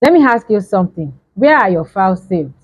Let me ask you something. Where are your files saved?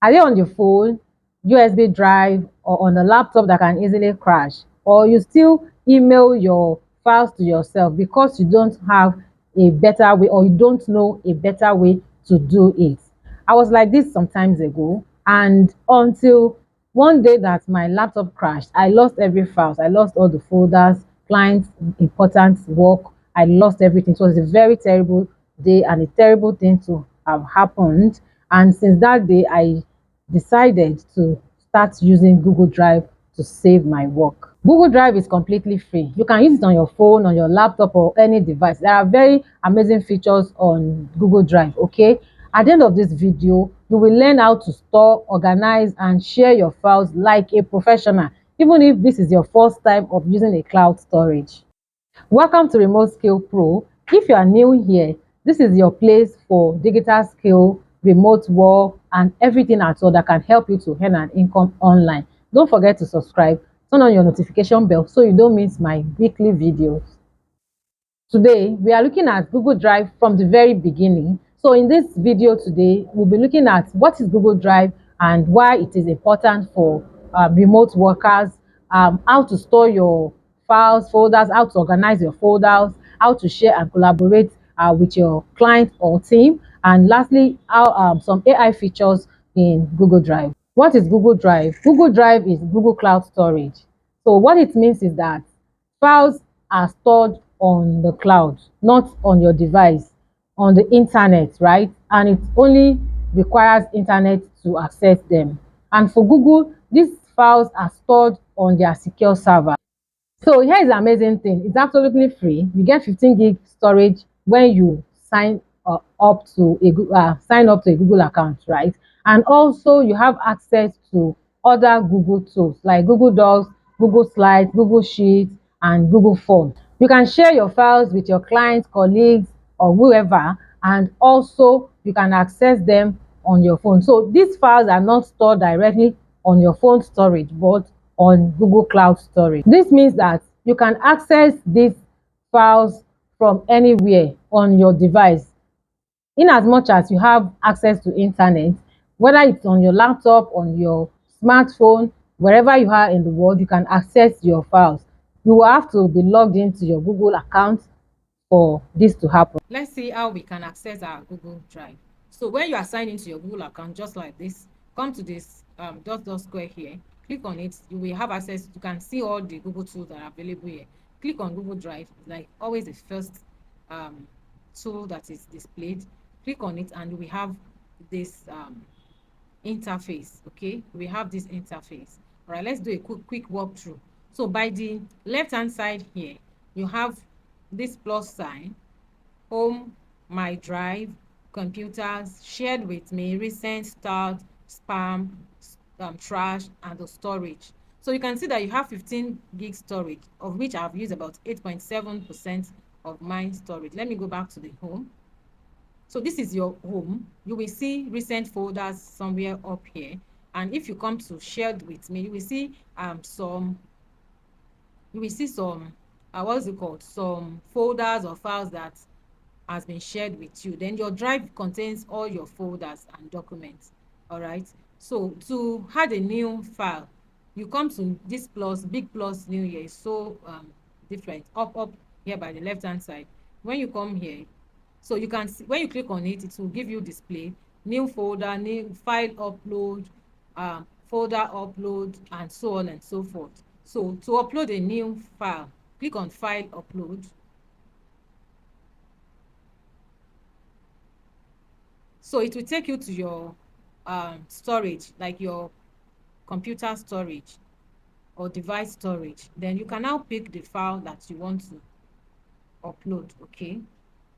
Are they on the phone, USB drive, or on a laptop that can easily crash? Or you still email your files to yourself because you don't have a better way, or you don't know a better way to do it? I was like this some times ago, and until one day that my laptop crashed, I lost every files. I lost all the folders, clients, important work. I lost everything. It was a very terrible day and a terrible thing to have happened. And since that day, I decided to start using Google Drive to save my work. Google Drive is completely free. You can use it on your phone, on your laptop, or any device. There are very amazing features on Google Drive, okay? At the end of this video, you will learn how to store, organize, and share your files like a professional, even if this is your first time of using a cloud storage. Welcome to Remote Skill Pro. If you are new here, this is your place for digital skill, remote work, and everything at all that can help you to earn an income online. Don't forget to subscribe, turn on your notification bell so you don't miss my weekly videos. Today, we are looking at Google Drive from the very beginning. So in this video today, we'll be looking at what is Google Drive and why it is important for remote workers, how to store your files, folders, how to organize your folders, how to share and collaborate with your client or team, and lastly, how some AI features in Google Drive. What is Google Drive? Google Drive is Google Cloud Storage. So what it means is that files are stored on the cloud, not on your device, on the internet, right? And it only requires internet to access them. And for Google, these files are stored on their secure server. So here is the amazing thing. It's absolutely free. You get 15 gig storage when you sign up to a Google account, right? And also you have access to other Google tools like Google Docs, Google Slides, Google Sheets, and Google Forms. You can share your files with your clients, colleagues, or whoever, and also you can access them on your phone. So these files are not stored directly on your phone storage, but on Google Cloud Storage. This means that you can access these files from anywhere on your device. In as much as you have access to internet, whether it's on your laptop, on your smartphone, wherever you are in the world, you can access your files. You will have to be logged into your Google account for this to happen. Let's see how we can access our Google Drive. So when you are signed into your Google account, just like this, come to this dot square here, click on it. You will have access. You can see all the Google tools that are available here. Click on Google Drive, like always the first um, tool that is displayed. Click on it and we have this interface. Okay, we have this interface. All right, let's do a quick walkthrough. So by the left hand side here, you have this plus sign, home, my drive, computers, shared with me, recent, start, spam, trash, and the storage. So you can see that you have 15 gig storage, of which I've used about 8.7% of my storage. Let me go back to the home. So this is your home. You will see recent folders somewhere up here. And if you come to shared with me, you will see some what's it called, some folders or files that has been shared with you. Then your drive contains all your folders and documents. All right, so to add a new file, you come to this plus, big plus new here is so different, up here by the left hand side. When you come here, so you can see when you click on it, it will give you display new folder, new file upload, folder upload, and so on and so forth. So to upload a new file, click on file upload. So it will take you to your storage, like your computer storage or device storage. Then you can now pick the file that you want to upload. Okay,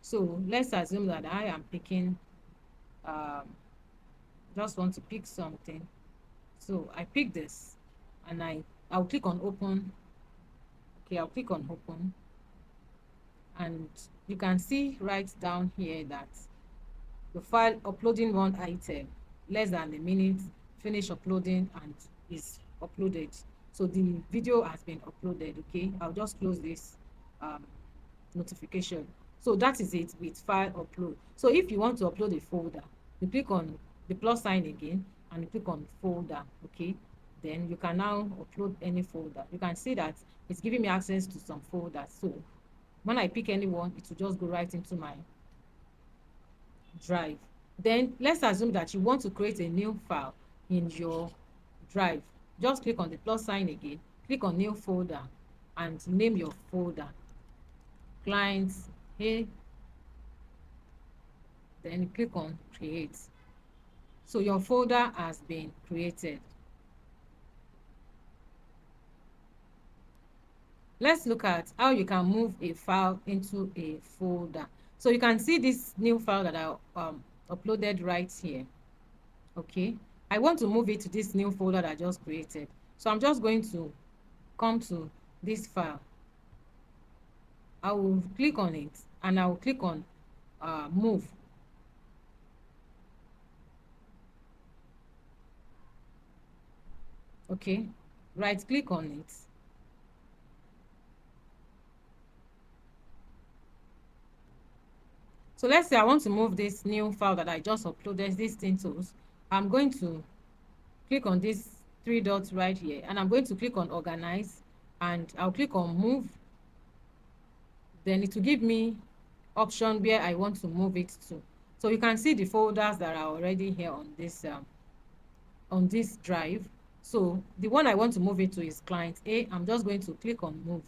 so let's assume that I am picking um, just want to pick something. So I pick this and I'll click on open. Okay, I'll click on open, and you can see right down here that the file uploading one item, less than a minute, finish uploading, and is uploaded. So the video has been uploaded. Okay, I'll just close this um, notification. So that is it with file upload. So if you want to upload a folder, you click on the plus sign again and you click on folder. Okay, then you can now upload any folder. You can see that it's giving me access to some folders. So when I pick any one, it will just go right into my drive. Then let's assume that you want to create a new file in your drive. Just click on the plus sign again, click on new folder and name your folder clients. Hey, then click on create. So your folder has been created. Let's look at how you can move a file into a folder. So you can see this new file that I uploaded right here. Okay, I want to move it to this new folder that I just created. So I'm just going to come to this file. I will click on it and I will click on move. Okay, right click on it. So let's say I want to move this new file that I just uploaded, this thing tools. I'm going to click on this three dots right here and I'm going to click on organize and I'll click on move. Then it will give me option where I want to move it to. So you can see the folders that are already here on this drive. So the one I want to move it to is client A. I'm just going to click on move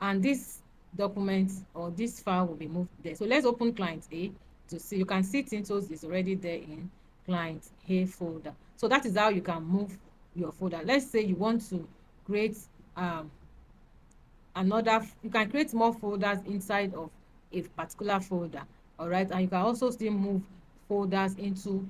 and this document or this file will be moved there. So let's open client A to see. You can see Tintos is already there in client A folder. So that is how you can move your folder. Let's say you want to create you can create more folders inside of a particular folder. All right, and you can also still move folders into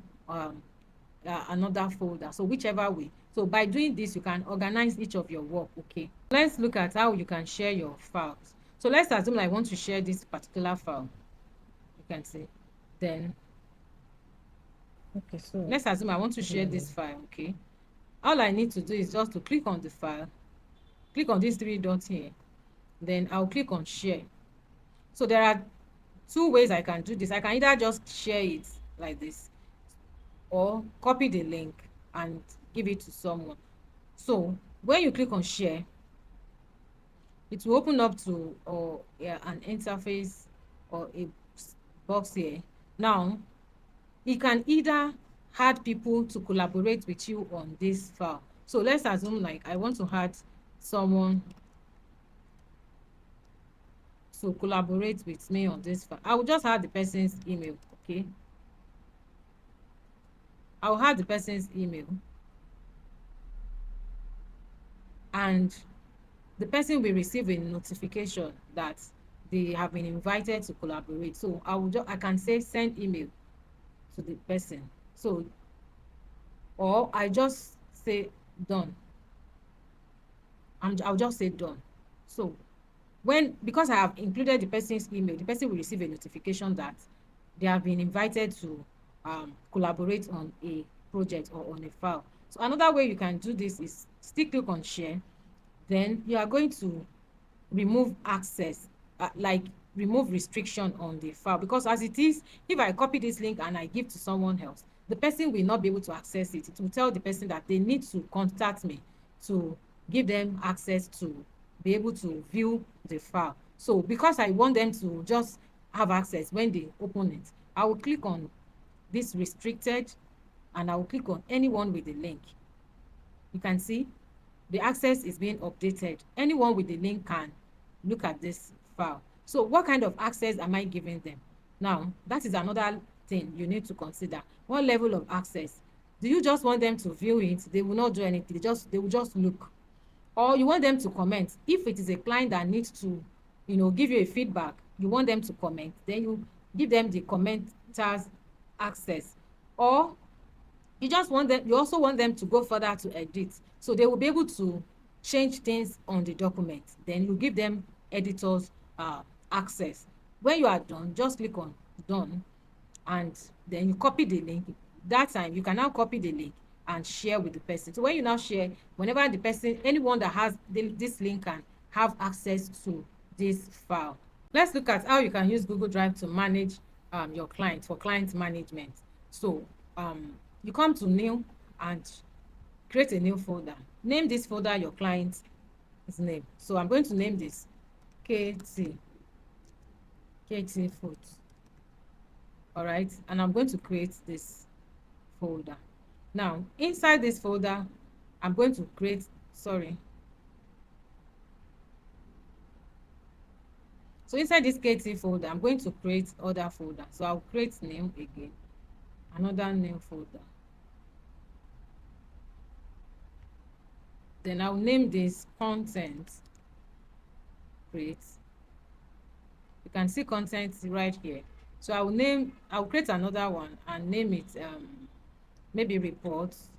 another folder. So whichever way. So by doing this, you can organize each of your work. Okay, let's look at how you can share your files. So let's assume I want to share this particular file. You can see. Then Okay, so let's assume I want to share this file. Okay, all I need to do is just to click on the file, click on these three dots here, then I'll click on share. So there are two ways I can do this. I can either just share it like this or copy the link and give it to someone. So when you click on share, it will open up to an interface or a box here. Now you can either add people to collaborate with you on this file. So let's assume like I want to add someone to collaborate with me on this file. I will just add the person's email. Okay, I'll add the person's email and the person will receive a notification that they have been invited to collaborate. So I can say send email to the person. So or I just say done. I'll just say done. So because I have included the person's email, the person will receive a notification that they have been invited to collaborate on a project or on a file. So another way you can do this is still click on share. Then you are going to remove access, like remove restriction on the file, because as it is, if I copy this link and I give to someone else, the person will not be able to access it. It will tell the person that they need to contact me to give them access to be able to view the file. So because I want them to just have access when they open it, I will click on this restricted and I will click on anyone with the link. You can see the access is being updated. Anyone with the link can look at this file. So what kind of access am I giving them? Now, that is another thing you need to consider. What level of access? Do you just want them to view it? They will not do anything. They will just look. Or you want them to comment. If it is a client that needs to, give you a feedback, you want them to comment, then you give them the commenters access. Or you also want them to go further to edit, so they will be able to change things on the document. Then you give them editors access. When you are done, just click on done and then you copy the link. That time you can now copy the link and share with the person. So when you now share, whenever the person, anyone that has this link can have access to this file. Let's look at how you can use Google Drive to manage your client, for client management. So you come to new and create a new folder. Name this folder your client's name. So I'm going to name this KT Food. All right, and I'm going to create this folder. Now inside this folder, I'm going to create, sorry, so inside this KT folder, I'm going to create other folder. So I'll create new again, another new folder. Then I'll name this content create. You can see content right here. So I'll create another one and name it maybe reports.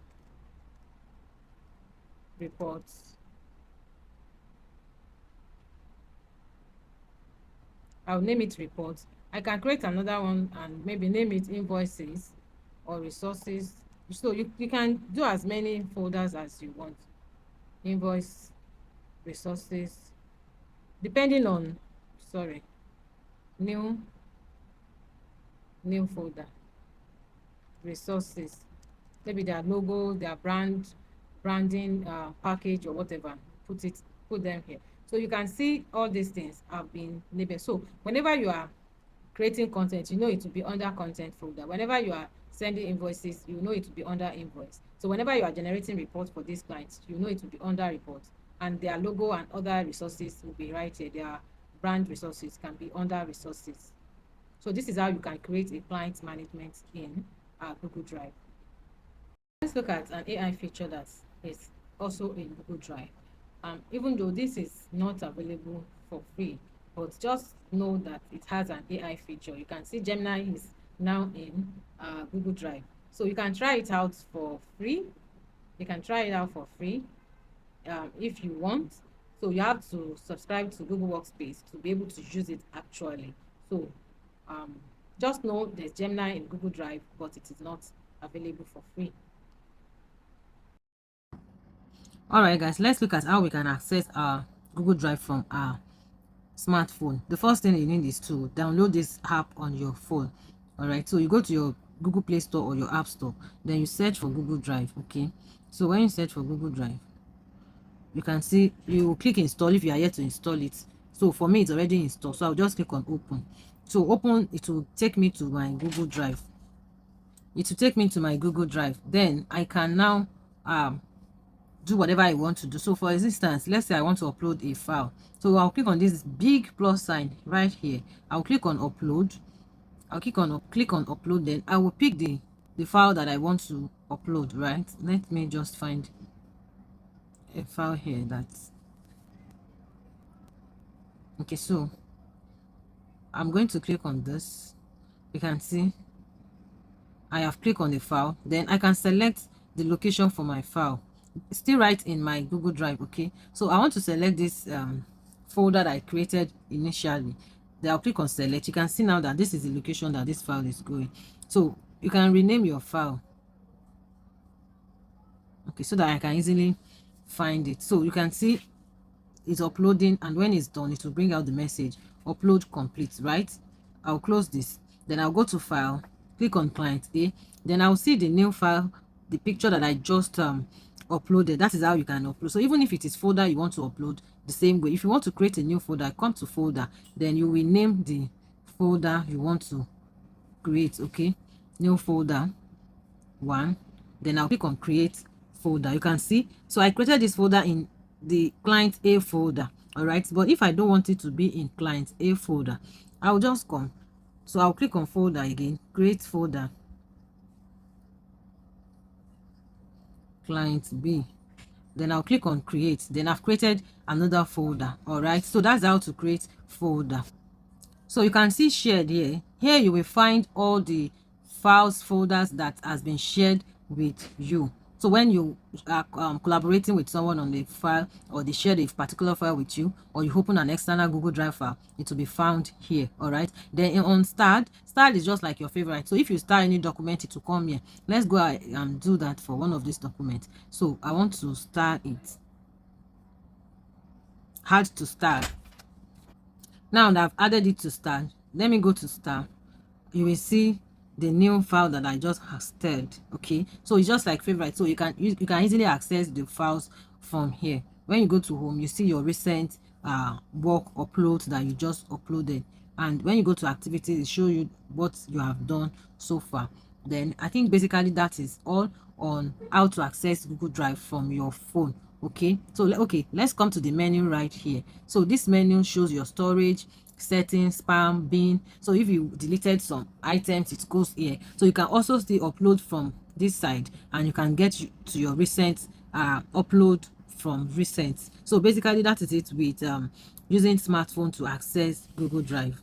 I'll name it reports. I can create another one and maybe name it invoices or resources. So you can do as many folders as you want. Invoice, resources, depending on, sorry, new folder, resources, maybe their logo, their branding, package or whatever. Put them here. So you can see all these things have been labeled. So whenever you are creating content, you know it will be under content folder. Whenever you are sending invoices, you know it will be under invoice. So whenever you are generating reports for these clients, you know it will be under reports, and their logo and other resources will be right here. Their brand resources can be under resources. So this is how you can create a client management in Google Drive. Let's look at an AI feature that is also in Google Drive. Even though this is not available for free, but just know that it has an AI feature. You can see Gemini is now in Google Drive. So you can try it out for free. You can try it out for free if you want. So you have to subscribe to Google Workspace to be able to use it actually. So just know there's Gemini in Google Drive, but it is not available for free. All right, guys, let's look at how we can access our Google Drive from our smartphone. The first thing you need is to download this app on your phone. All right, so you go to your Google Play Store or your App Store, then you search for Google Drive. Okay, so when you search for Google Drive, you can see you click install if you are yet to install it. So for me, it's already installed, so I'll just click on open. So open, it will take me to my Google Drive. It will take me to my Google Drive. Then I can now do whatever I want to do. So for instance, let's say I want to upload a file. So I'll click on this big plus sign right here. I'll click on upload. I'll click on upload. Then I will pick the file that I want to upload, right? Let me just find a file here that's okay. So I'm going to click on this. You can see I have clicked on the file. Then I can select the location for my file. It's still right in my Google Drive. Okay, so I want to select this folder that I created initially. Then I'll click on select. You can see now that this is the location that this file is going. So you can rename your file, okay, so that I can easily find it. So you can see it's uploading, and when it's done, it will bring out the message upload complete, right? I'll close this. Then I'll go to file, click on client A. Then I'll see the new file, the picture that I just uploaded. That is how you can upload. So even if it is folder you want to upload, the same way, if you want to create a new folder, come to folder, then you will name the folder you want to create. Okay, new folder 1. Then I'll click on create folder. You can see, so I created this folder in the client A folder. All right, but if I don't want it to be in client A folder, I'll just come, so I'll click on folder again, create folder, client B. Then I'll click on create. Then I've created another folder. All right, so that's how to create folder. So you can see shared here. Here you will find all the files folders that has been shared with you. So when you are collaborating with someone on the file, or they share a particular file with you, or you open an external Google Drive file, it will be found here. All right, then on start is just like your favorite. So if you start any document, it will come here. Let's go and do that for one of these documents. So I want to start it, add to start. Now that I've added it to start, let me go to start. You will see the new file that I just started. Okay, so it's just like favorite, so you can easily access the files from here. When you go to home, you see your recent work uploads that you just uploaded, and when you go to activities, it show you what you have done so far. Then I think basically that is all on how to access Google Drive from your phone. Okay, so okay, let's come to the menu right here. So this menu shows your storage, settings, spam, bin. So if you deleted some items, it goes here. So you can also still upload from this side, and you can get to your recent upload from recent. So basically that is it with using smartphone to access Google Drive.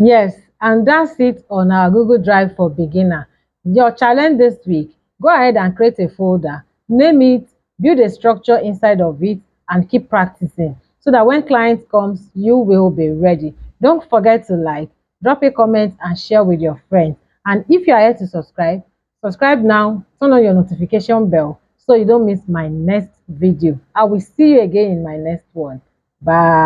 Yes, and that's it on our Google Drive for beginner. Your challenge this week, go ahead and create a folder, name it, build a structure inside of it, and keep practicing so that when client comes, you will be ready. Don't forget to like, drop a comment, and share with your friends. And if you are here to subscribe, subscribe now, turn on your notification bell so you don't miss my next video. I will see you again in my next one. Bye.